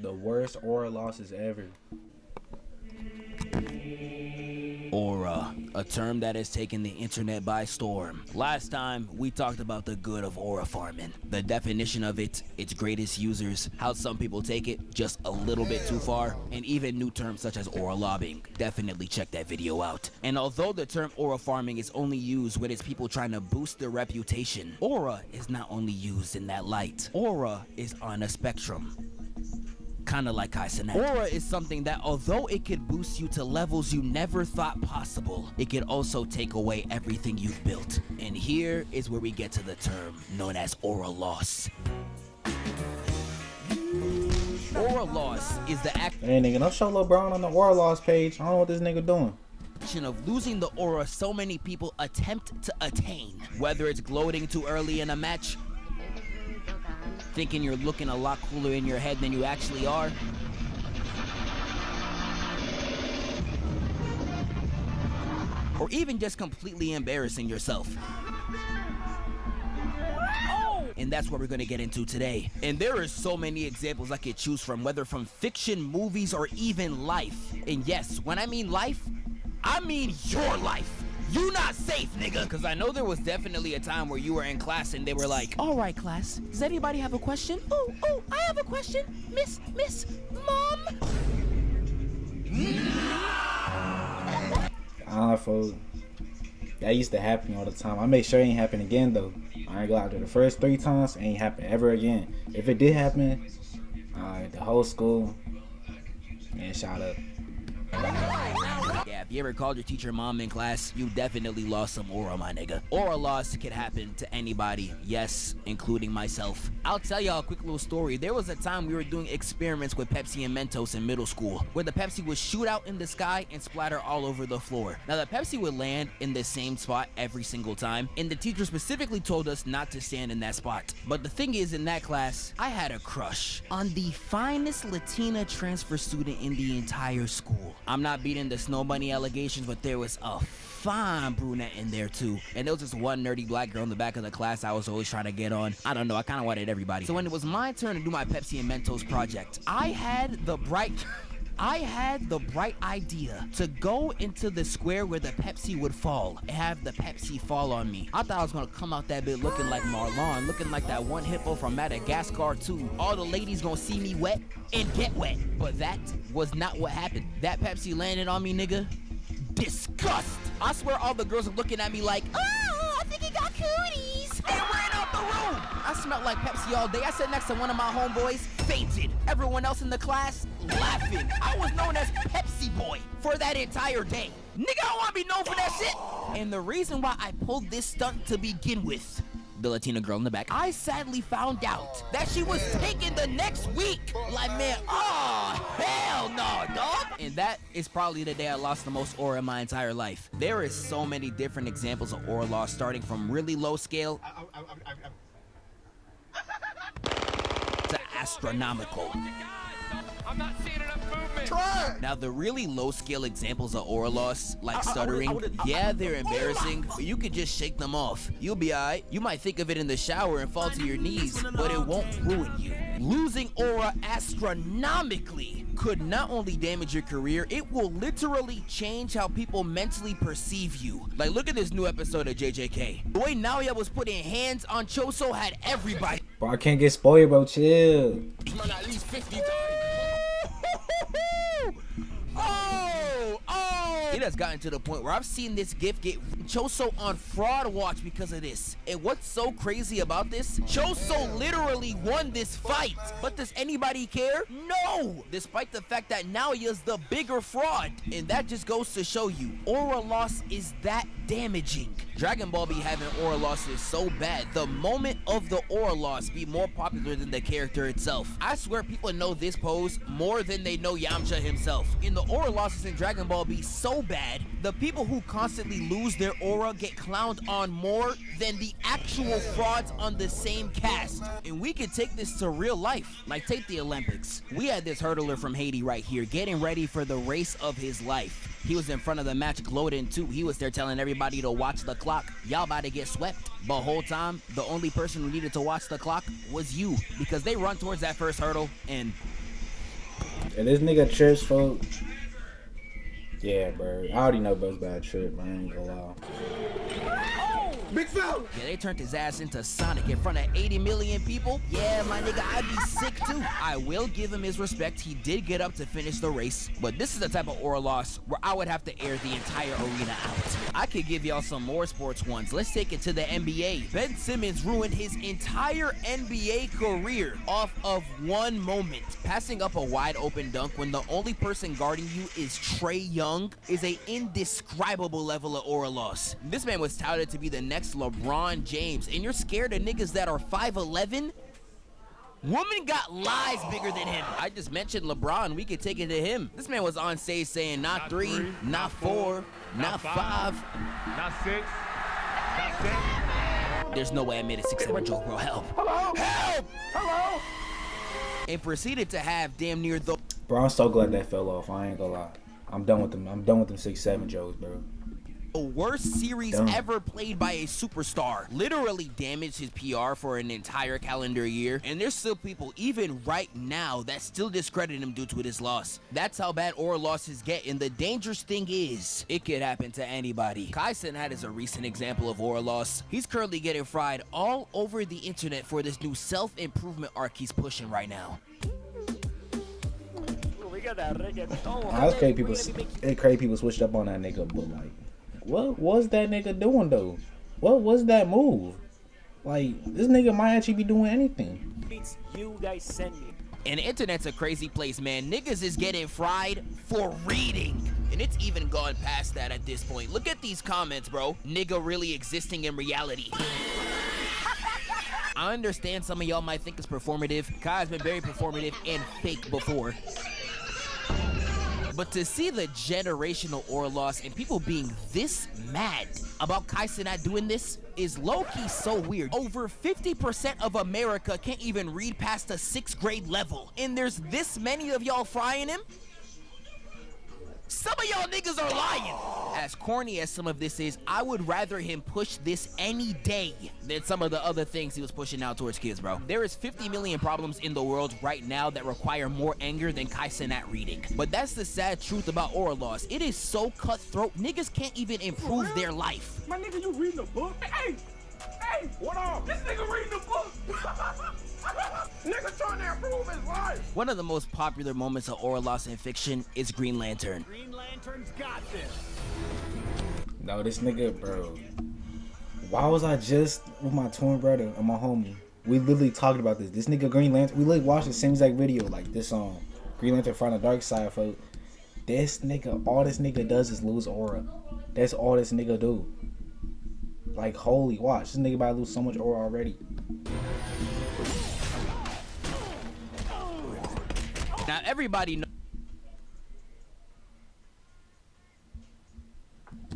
The worst aura losses ever. Aura, a term that has taken the internet by storm. Last time, we talked about the good of aura farming, the definition of it, its greatest users, how some people take it just a little bit too far, and even new terms such as aura lobbing. Definitely check that video out. And although the term aura farming is only used when it's people trying to boost their reputation, aura is not only used in that light. Aura is on a spectrum. Kinda like Kaisenet. Aura is something that, although it could boost you to levels you never thought possible, it could also take away everything you've built. And here is where we get to the term known as aura loss. Aura loss is the act. Hey nigga, don't show LeBron on the aura loss page. I don't know what this nigga doing. Of losing the aura so many people attempt to attain. Whether it's gloating too early in a match, thinking you're looking a lot cooler in your head than you actually are, or even just completely embarrassing yourself. And that's what we're gonna get into today. And there are so many examples I could choose from, whether from fiction, movies, or even life. And yes, when I mean life, I mean your life. You not safe, nigga. Cause I know there was definitely a time where you were in class and they were like, all right, class, does anybody have a question? Oh, I have a question. Miss, Mom? Folks. That used to happen all the time. I make sure it ain't happen again though. I ain't go out there the first 3 times, it ain't happen ever again. If it did happen, the whole school, man, shout out. Yeah, if you ever called your teacher mom in class, you definitely lost some aura, my nigga. Aura loss can happen to anybody, yes, including myself. I'll tell y'all a quick little story. There was a time we were doing experiments with Pepsi and Mentos in middle school, where the Pepsi would shoot out in the sky and splatter all over the floor. Now, the Pepsi would land in the same spot every single time, and the teacher specifically told us not to stand in that spot. But the thing is, in that class, I had a crush on the finest Latina transfer student in the entire school. I'm not beating the Snow Bunny allegations, but there was a fine brunette in there too. And there was this one nerdy black girl in the back of the class I was always trying to get on. I don't know, I kind of wanted everybody. So when it was my turn to do my Pepsi and Mentos project, I had the bright idea to go into the square where the Pepsi would fall and have the Pepsi fall on me. I thought I was gonna come out that bit looking like Marlon, looking like that one hippo from Madagascar too. All the ladies gonna see me wet and get wet. But that was not what happened. That Pepsi landed on me, nigga. Disgust. I swear all the girls are looking at me like, oh, I think he got cooties. And ran out the room. I smelled like Pepsi all day. I sat next to one of my homeboys, fainted. Everyone else in the class, laughing. I was known as Pepsi Boy for that entire day. Nigga, I don't want to be known for that shit. And the reason why I pulled this stunt to begin with, the Latina girl in the back, I sadly found out that she was taken the next week. Like, man, oh, hell no, dog. And that is probably the day I lost the most aura in my entire life. There is so many different examples of aura loss, starting from really low scale to astronomical. I'm not seeing enough movement. Try. Now, the really low-scale examples of aura loss, like stuttering, yeah, they're embarrassing, but you could just shake them off. You'll be alright. You might think of it in the shower and fall to your knees, but it won't ruin you. Losing aura astronomically could not only damage your career, it will literally change how people mentally perceive you. Like, look at this new episode of JJK. The way Naoya was putting hands on Choso had everybody. Bro, I can't get spoiled, bro. Chill. Man, at least 50 times. It has gotten to the point where I've seen this gift get Choso on fraud watch because of this. And what's so crazy about this? Choso literally won this fight. But does anybody care? No! Despite the fact that Naoya's the bigger fraud. And that just goes to show you, aura loss is that damaging. Dragon Ball be having aura losses so bad, the moment of the aura loss be more popular than the character itself. I swear people know this pose more than they know Yamcha himself. In the aura losses in Dragon Ball be so bad, the people who constantly lose their aura get clowned on more than the actual frauds on the same cast. And we could take this to real life. Like, take the Olympics. We had this hurdler from Haiti right here getting ready for the race of his life. He was in front of the match gloating too. He was there telling everybody to watch the clock. Y'all about to get swept. But whole time, the only person who needed to watch the clock was you, because they run towards that first hurdle and And this nigga trips, folks. Yeah, bro. I already know bro's bad trip, man. I ain't gonna lie. Big fella. Yeah, they turned his ass into Sonic in front of 80 million people. Yeah, my nigga, I'd be sick too. I will give him his respect. He did get up to finish the race, but this is the type of aura loss where I would have to air the entire arena out. I could give y'all some more sports ones. Let's take it to the NBA. Ben Simmons ruined his entire NBA career off of one moment. Passing up a wide open dunk when the only person guarding you is Trae Young is a indescribable level of aura loss. This man was touted to be the next LeBron James, and you're scared of niggas that are 5'11"? Woman got lies bigger than him. I just mentioned LeBron, we could take it to him. This man was on stage saying not three, not four, not five, not 6, not 7. There's no way I made a 6'7" joke, bro. Help. Hello? Help! Hello? And proceeded to have damn near the Bro, I'm so glad that fell off. I ain't gonna lie. I'm done with them. I'm done with them 6'7" jokes, bro. worst series Dumb. ever played by a superstar. Literally damaged his PR for an entire calendar year. And there's still people, even right now, that still discredit him due to this loss. That's how bad aura losses get. And the dangerous thing is, it could happen to anybody. Kai Cenat is a recent example of aura loss. He's currently getting fried all over the internet for this new self-improvement arc he's pushing right now. It's crazy people. It's crazy people switched up on that nigga, but like, what was that nigga doing though? What was that move? Like, this nigga might actually be doing anything. You guys send me. And the internet's a crazy place, man. Niggas is getting fried for reading. And it's even gone past that at this point. Look at these comments, bro. Nigga really existing in reality. I understand some of y'all might think it's performative. Kai's been very performative and fake before. But to see the generational aura loss and people being this mad about Kai Cenat doing this is low-key so weird. Over 50% of America can't even read past the 6th grade level. And there's this many of y'all frying him? Some of y'all niggas are lying. As corny as some of this is, I would rather him push this any day than some of the other things he was pushing out towards kids, bro. There is 50 million problems in the world right now that require more anger than Kai Cenat reading. But that's the sad truth about aura loss. It is so cutthroat, niggas can't even improve their life. My nigga, you reading a book? Hey, what up? This nigga reading a book. Nigga trying to improve his life. One of the most popular moments of aura loss in fiction is Green Lantern. Green Lantern's got this. No, this nigga, bro. Why was I just with my twin brother and my homie? We literally talked about this. This nigga Green Lantern. We literally watched the same exact video, like this song. Green Lantern from the dark side, folks. This nigga, all this nigga does is lose aura. That's all this nigga do. Like, holy, watch. This nigga about to lose so much aura already. Now everybody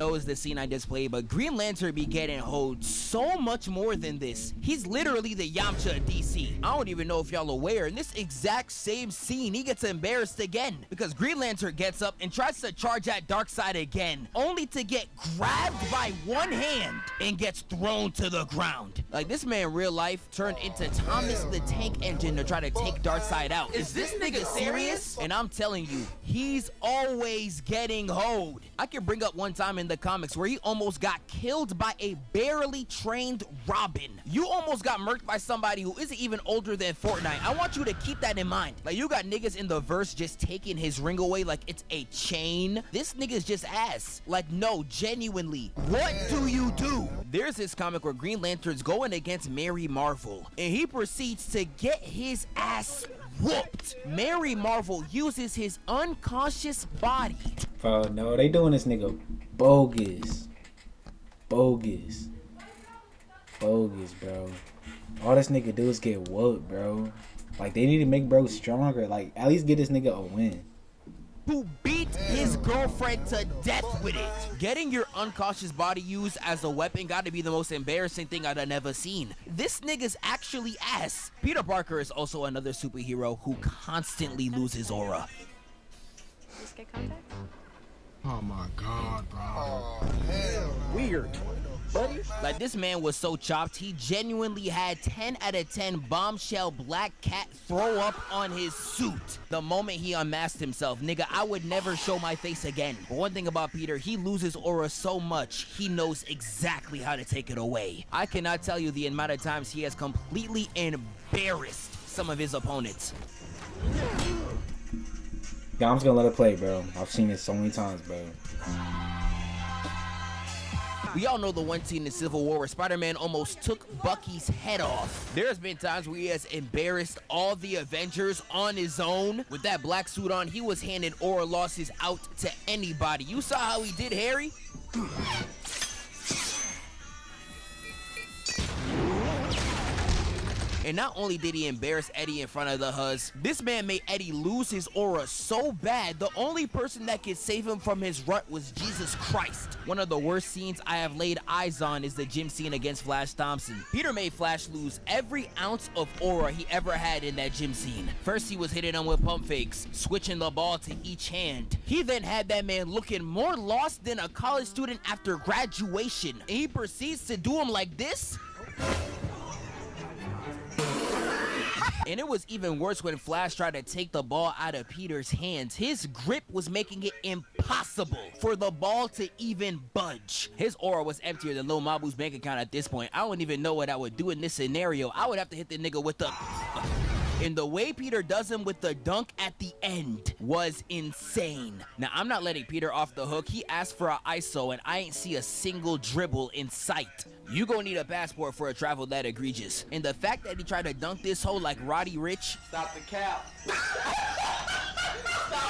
knows the scene I just played, but Green Lantern be getting hoed so much more than this. He's literally the Yamcha of DC. I don't even know if y'all aware, in this exact same scene, he gets embarrassed again because Green Lantern gets up and tries to charge at Darkseid again, only to get grabbed by one hand and gets thrown to the ground. Like, this man in real life turned into Thomas the Tank Engine to try to take Darkseid out. Is this nigga serious? And I'm telling you, he's always getting hoed. I can bring up one time in the comics where he almost got killed by a barely trained Robin. You almost got murked by somebody who isn't even older than Fortnite. I want you to keep that in mind. Like, you got niggas in the verse just taking his ring away like it's a chain. This nigga's just ass. Like, no, genuinely, what do you do? There's this comic where Green Lantern's going against Mary Marvel, and he proceeds to get his ass whooped. Mary Marvel uses his unconscious body. Oh no, they doing this nigga bogus. Bogus, bro. All this nigga do is get whooped, bro. Like, they need to make bro stronger. Like, at least get this nigga a win. Who beat his girlfriend to death with it. Getting your unconscious body used as a weapon gotta be the most embarrassing thing I've ever seen. This nigga's actually ass. Peter Parker is also another superhero who constantly loses aura. Just get contact? Oh my god, bro. Weird. buddy. Like, this man was so chopped, he genuinely had 10 out of 10 bombshell black cat throw up on his suit the moment he unmasked himself. Nigga, I would never show my face again. But one thing about Peter, he loses aura so much, he knows exactly how to take it away. I cannot tell you the amount of times he has completely embarrassed some of his opponents. Yeah, I'm just gonna let it play, bro. I've seen it so many times, bro. We all know the one scene in Civil War where Spider-Man almost took Bucky's head off. There's been times where he has embarrassed all the Avengers on his own. With that black suit on, he was handing aura losses out to anybody. You saw how he did Harry? And not only did he embarrass Eddie in front of the Huz, this man made Eddie lose his aura so bad, the only person that could save him from his rut was Jesus Christ. One of the worst scenes I have laid eyes on is the gym scene against Flash Thompson. Peter made Flash lose every ounce of aura he ever had in that gym scene. First, he was hitting him with pump fakes, switching the ball to each hand. He then had that man looking more lost than a college student after graduation. And he proceeds to do him like this? And it was even worse when Flash tried to take the ball out of Peter's hands. His grip was making it impossible for the ball to even budge. His aura was emptier than Lil Mabu's bank account at this point. I don't even know what I would do in this scenario. I would have to hit the nigga with the... And the way Peter does him with the dunk at the end was insane. Now, I'm not letting Peter off the hook. He asked for an ISO, and I ain't see a single dribble in sight. You gon' need a passport for a travel that egregious. And the fact that he tried to dunk this hoe like Roddy Ricch. Stop the cap.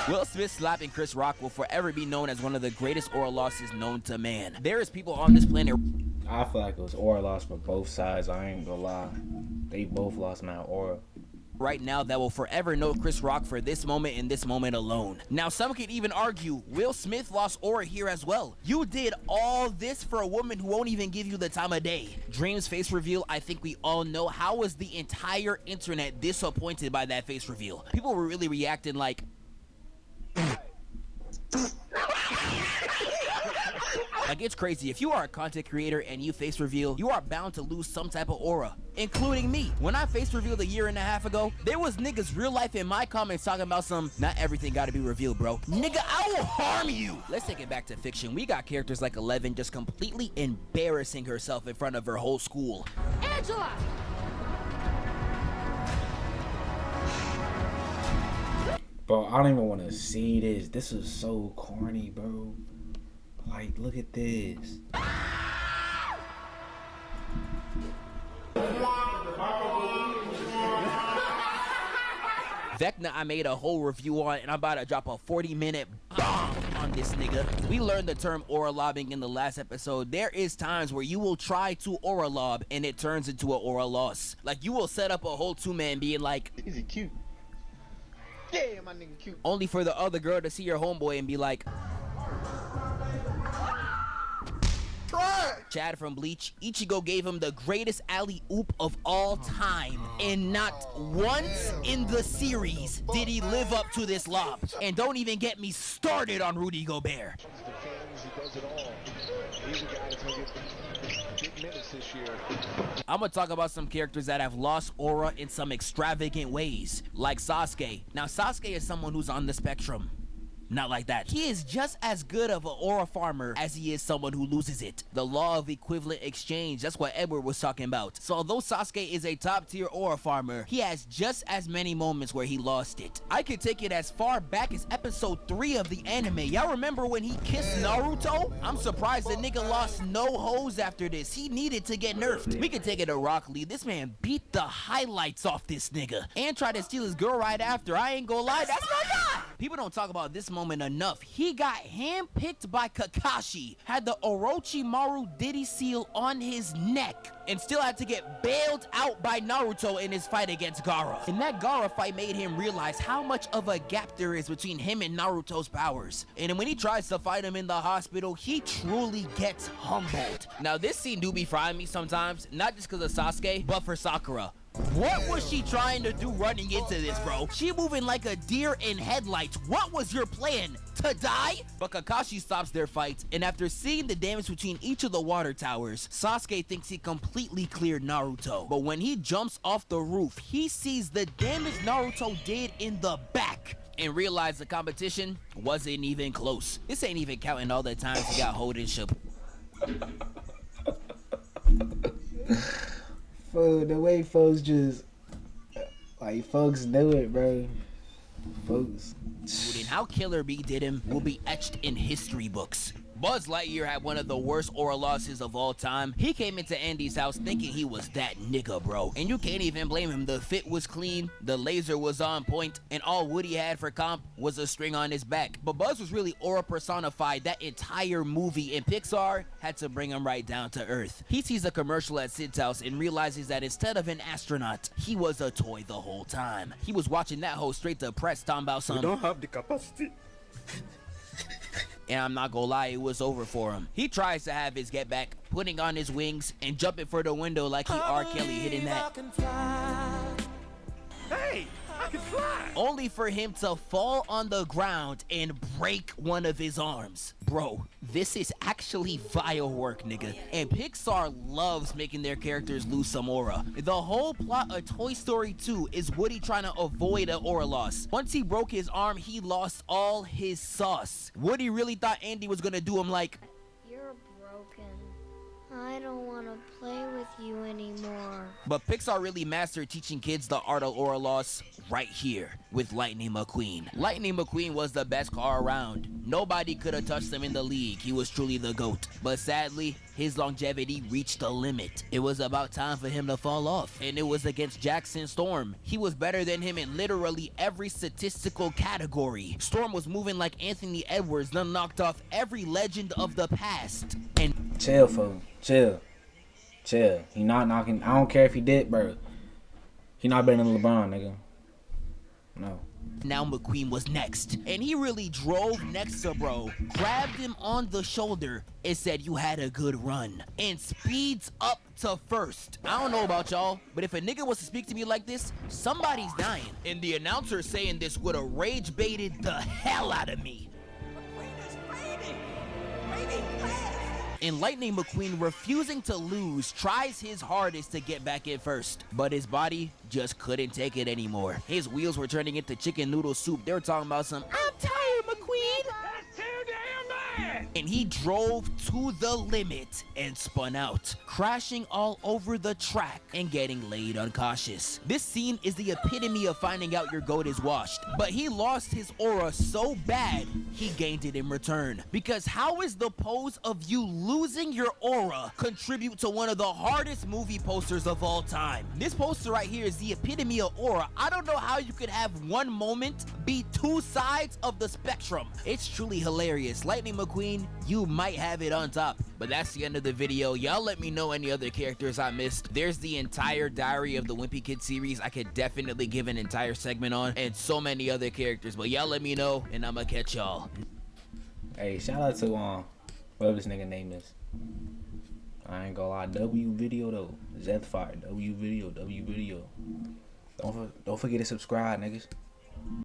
Will Smith slapping Chris Rock will forever be known as one of the greatest aura losses known to man. There is people on this planet. I feel like it was aura loss for both sides. I ain't gonna lie. They both lost now aura. Right now that will forever know Chris Rock for this moment and this moment alone. Now, some could even argue Will Smith lost aura here as well. You did all this for a woman who won't even give you the time of day. Dream's face reveal, I think we all know. How was the entire internet disappointed by that face reveal? People were really reacting like... Like, it's crazy. If you are a content creator and you face reveal, you are bound to lose some type of aura, including me. When I face revealed a year and a half ago, there was niggas real life in my comments talking about some, not everything gotta be revealed, bro. Nigga, I will harm you. Let's take it back to fiction. We got characters like Eleven just completely embarrassing herself in front of her whole school. Angela! Bro, I don't even want to see this. This is so corny, bro. Like, look at this. Vecna, I made a whole review on, and I'm about to drop a 40-minute bomb on this nigga. We learned the term aura lobbing in the last episode. There is times where you will try to aura lob, and it turns into an aura loss. Like, you will set up a whole two-man being like, Is he cute? Yeah, my nigga cute. only for the other girl to see your homeboy and be like, Chad from Bleach, Ichigo gave him the greatest alley-oop of all time, and not once in the series did he live up to this lob. And don't even get me started on Rudy Gobert. I'm gonna talk about some characters that have lost aura in some extravagant ways, like Sasuke. Now, Sasuke is someone who's on the spectrum. Not like that. He is just as good of an aura farmer as he is someone who loses it. The law of equivalent exchange, that's what Edward was talking about. So although Sasuke is a top tier aura farmer, he has just as many moments where he lost it. I could take it as far back as episode 3 of the anime. Y'all remember when he kissed Naruto? I'm surprised the nigga lost no hoes after this. He needed to get nerfed. We could take it to Rock Lee. This man beat the highlights off this nigga and tried to steal his girl right after. I ain't gonna lie, that's my guy. People don't talk about this moment enough. He got handpicked by Kakashi, had the Orochimaru Diddy seal on his neck, and still had to get bailed out by Naruto in his fight against Gaara. And that Gaara fight made him realize how much of a gap there is between him and Naruto's powers. And then when he tries to fight him in the hospital, he truly gets humbled. Now, this scene do be frying me sometimes, not just because of Sasuke, but for Sakura. What was she trying to do running into this, bro? She moving like a deer in headlights. What was your plan? To die? But Kakashi stops their fight, and after seeing the damage between each of the water towers, Sasuke thinks he completely cleared Naruto. But when he jumps off the roof, he sees the damage Naruto did in the back and realized the competition wasn't even close. This ain't even counting all the times he got hold and ship. Fool, the way folks just like folks do it, bro. Folks. And how Killer Bee did him will be etched in history books. Buzz Lightyear had one of the worst aura losses of all time. He came into Andy's house thinking he was that nigga, bro. And you can't even blame him. The fit was clean, the laser was on point, and all Woody had for comp was a string on his back. But Buzz was really aura personified that entire movie, and Pixar had to bring him right down to earth. He sees a commercial at Sid's house and realizes that instead of an astronaut, he was a toy the whole time. He was watching that hoe straight to press talking about some... We don't have the capacity. And I'm not gonna lie, it was over for him. He tries to have his get back, putting on his wings and jumping for the window like he R. Kelly hitting that. Hey, I can fly. Only for him to fall on the ground and break one of his arms. Bro, this is actually vile work, nigga. And Pixar loves making their characters lose some aura. The whole plot of Toy Story 2 is Woody trying to avoid an aura loss. Once he broke his arm, he lost all his sauce. Woody really thought Andy was gonna do him like, "You're broken. I don't want to play with you anymore." but Pixar really mastered teaching kids the art of aura loss right here with Lightning McQueen. Lightning McQueen was the best car around. Nobody could have touched him in the league. He was truly the GOAT. But sadly, his longevity reached a limit. It was about time for him to fall off. And it was against Jackson Storm. He was better than him in literally every statistical category. Storm was moving like Anthony Edwards, done knocked off every legend of the past. And Chill, fool. Chill. He not knocking. I don't care if he did, bro. He not better than LeBron, nigga. No. now McQueen was next. And he really drove next to bro, grabbed him on the shoulder, and said you had a good run. And speeds up to first. I don't know about y'all, but if a nigga was to speak to me like this, somebody's dying. And the announcer saying this would have rage baited the hell out of me. And Lightning McQueen, refusing to lose, tries his hardest to get back in first, but his body just couldn't take it anymore. His wheels were turning into chicken noodle soup. They were talking about some, I'm tired, McQueen. That's too damn bad. And he drove to the limit and spun out, crashing all over the track and getting laid uncautious. This scene is the epitome of finding out your goat is washed, but he lost his aura so bad, he gained it in return. Because how is the pose of you losing your aura contribute to one of the hardest movie posters of all time? This poster right here is the epitome of aura. I don't know how you could have one moment be two sides of the spectrum. It's truly hilarious. Lightning McQueen, you might have it on top. But that's the end of the video. Y'all let me know any other characters I missed. There's the entire Diary of the Wimpy Kid series I could definitely give an entire segment on, and so many other characters. But y'all let me know, and I'ma catch y'all. Hey, shout out to whatever this nigga name is. I ain't gonna lie, W video though. Zeth Fire, W video. Don't forget to subscribe, niggas.